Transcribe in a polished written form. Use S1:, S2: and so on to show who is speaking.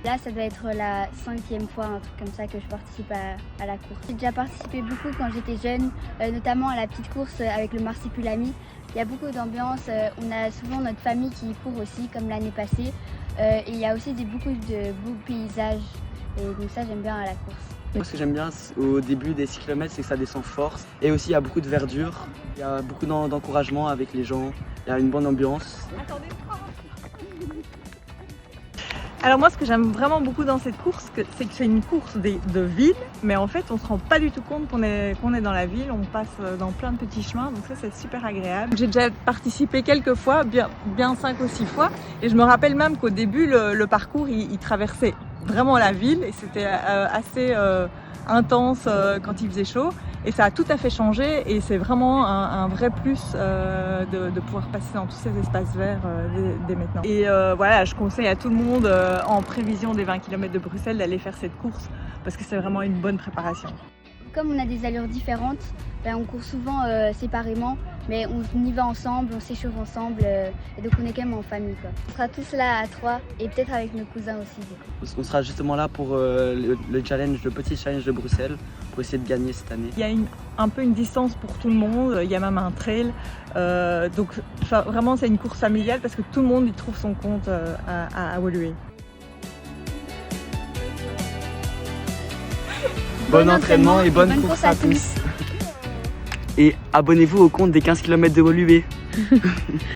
S1: Là, ça doit être la 5e fois, un truc comme ça, que je participe à la course. J'ai déjà participé beaucoup quand j'étais jeune, notamment à la petite course avec le Marsipulami. Il y a beaucoup d'ambiance, on a souvent notre famille qui court aussi, comme l'année passée. Et il y a aussi beaucoup de beaux paysages, et donc ça, j'aime bien à la course.
S2: Moi, ce que j'aime bien au début des 6 km, c'est que ça descend fort. Et aussi, il y a beaucoup de verdure, il y a beaucoup d'encouragement avec les gens, il y a une bonne ambiance.
S3: Alors moi, ce que j'aime vraiment beaucoup dans cette course, c'est que c'est une course de ville, mais en fait, on se rend pas du tout compte qu'on est dans la ville. On passe dans plein de petits chemins, donc ça, c'est super agréable. J'ai déjà participé quelques fois, bien 5 ou 6 fois, et je me rappelle même qu'au début, le parcours, il traversait vraiment la ville, et c'était assez intense quand il faisait chaud. Et ça a tout à fait changé, et c'est vraiment un vrai plus de pouvoir passer dans tous ces espaces verts dès maintenant. Et voilà, je conseille à tout le monde en prévision des 20 km de Bruxelles d'aller faire cette course parce que c'est vraiment une bonne préparation.
S1: Comme on a des allures différentes, on court souvent séparément, mais on y va ensemble, on s'échauffe ensemble, et donc on est quand même en famille, quoi. On sera tous là à 3 et peut-être avec nos cousins aussi, du coup.
S2: On sera justement là pour le petit challenge de Bruxelles, pour essayer de gagner cette année.
S3: Il y a un peu une distance pour tout le monde, il y a même un trail, donc vraiment c'est une course familiale parce que tout le monde y trouve son compte à Woluwe.
S2: Bon entraînement et bonne course à tous. Et abonnez-vous au compte des 15 km de Woluwe.